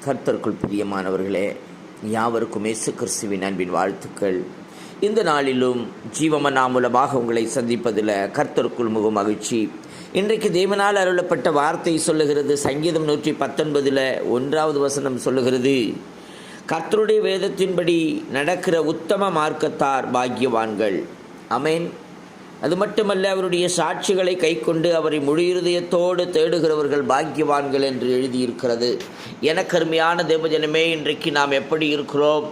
கர்த்தருக்குள் பிரியமானவர்களே, யாவருக்கும் இயேசு கிறிஸ்துவின் அன்பின் வாழ்த்துக்கள். இந்த நாளிலும் ஜீவமன்னா மூலமாக உங்களை சந்திப்பதில் கர்த்தருக்குள் மிகவும் மகிழ்ச்சி. இன்றைக்கு தேவனால் அருளப்பட்ட வார்த்தை சொல்லுகிறது, சங்கீதம் 119 1வது வசனம் சொல்லுகிறது, கர்த்தருடைய வேதத்தின்படி நடக்கிற உத்தம மார்க்கத்தார் பாக்கியவான்கள். ஆமென். அது மட்டுமல்ல, அவருடைய சாட்சிகளை கைக்கொண்டு அவரை முழு இருதயத்தோடு தேடுகிறவர்கள் பாக்கியவான்கள் என்று எழுதியிருக்கிறது. எனக்கருமையான தேவஜனமே, இன்றைக்கு நாம் எப்படி இருக்கிறோம்?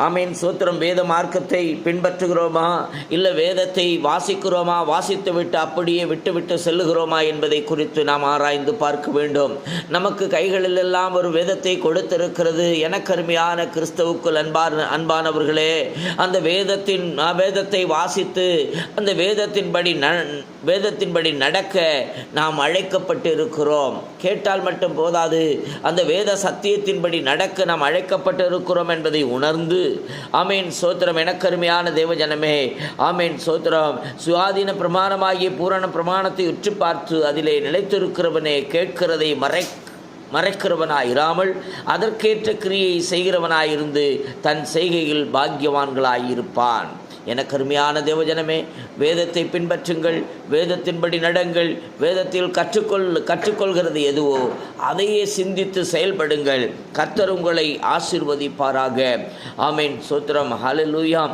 ஆமேன், சோத்திரம். வேத மார்க்கத்தை பின்பற்றுகிறோமா, இல்லை வேதத்தை வாசிக்கிறோமா, வாசித்து விட்டு அப்படியே விட்டு செல்லுகிறோமா என்பதை குறித்து நாம் ஆராய்ந்து பார்க்க வேண்டும். நமக்கு கைகளிலெல்லாம் ஒரு வேதத்தை கொடுத்திருக்கிறது. எனக்கருமையான கிறிஸ்தவுக்குள் அன்பானவர்களே, அந்த வேதத்தை வாசித்து அந்த வேதத்தின்படி நடக்க நாம் அழைக்கப்பட்டு இருக்கிறோம். கேட்டால் மட்டும் போதாது, அந்த வேத சத்தியத்தின்படி நடக்க நாம் அழைக்கப்பட்டு இருக்கிறோம் என்பதை உணர்ந்து, ஆமேன் சோத்திரம், எனக்கருமையான தேவஜனமே, ஆமேன் சோத்திரம், சுயாதீன பிரமாணமாகிய பூரண பிரமாணத்தை உற்று பார்த்து அதிலே நிலைத்திருக்கிறவனே கேட்கிறதை மறைக்கிறவனாயிராமல் அதற்கேற்ற கிரியை செய்கிறவனாயிருந்து தன் செய்கையில் பாக்கியவான்களாயிருப்பான். எனக்கருமையான தேவஜனமே, வேதத்தை பின்பற்றுங்கள், வேதத்தின்படி நடங்கள். வேதத்தில் கற்றுக்கொள்கிறது எதுவோ அதையே சிந்தித்து செயல்படுங்கள். கர்த்தர் உங்களை ஆசீர்வதிப்பாராக. ஆமேன் சோத்திரம். ஹல்லேலூயா.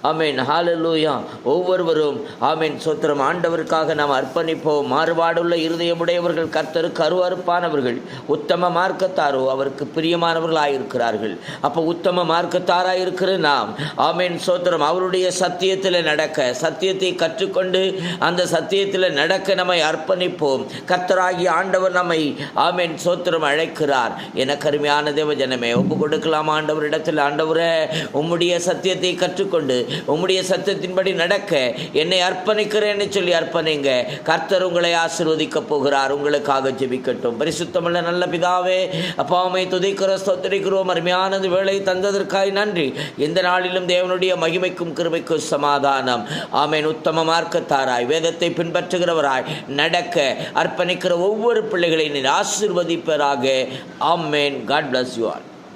ஆமேன். ஹல்லேலூயா. ஒவ்வொருவரும் ஆமேன் சோத்திரம், ஆண்டவருக்காக நாம் அர்ப்பணிப்போம். மாறுபாடுள்ள இருதயமுடையவர்கள் கர்த்தருக்கு அருவருப்பானவர்கள். உத்தம மார்க்கத்தாரோ அவருக்கு பிரியமானவர்களாயிருக்கிறார்கள். அப்போ உத்தம மார்க்கத்தாராயிருக்கிற நாம் ஆமேன் சோத்திரம், அவருடைய சத்தியத்தில் நடக்க, சத்தியத்தை கற்றுக்கொண்டு அந்த சத்தியத்தில் நடக்க நம்மை அர்ப்பணிப்போம். கர்த்தராகிய ஆண்டவர் நம்மை ஆமேன் சோத்திரம் அழைக்கிறார். எனக்கு அருமையான தேவஜனமே, ஒப்பு கொடுக்கலாம் ஆண்டவரிடத்தில். ஆண்டவரே, உம்முடைய சத்தியத்தை கற்றுக்கொண்டு உம்முடைய சத்தியத்தின்படி நடக்க என்னை அர்ப்பணிக்கிறேன்னு சொல்லி அர்ப்பணிங்க. கர்த்தர் உங்களை ஆசீர்வதிக்க போகிறார். உங்களுக்காக ஜெபிக்கட்டும். பரிசுத்தமுள்ள நல்ல பிதாவே, அப்பாவை துதிக்கிற ஸ்தோத்திரிக்கிறோம். அருமையானது வேலை தந்ததற்காய் நன்றி. இந்த நாளிலும் தேவனுடைய மகிமைக்கும் கிருபைக்கும் சமாதானம். ஆமேன். உத்தம மார்க்கத்தாராய் வேதத்தை பின்பற்றுகிறவராய் நடக்க அர்ப்பணிக்கிற ஒவ்வொரு பிள்ளைகளை நீர் ஆசீர்வதிப்பராக. ஆமேன். God bless you all.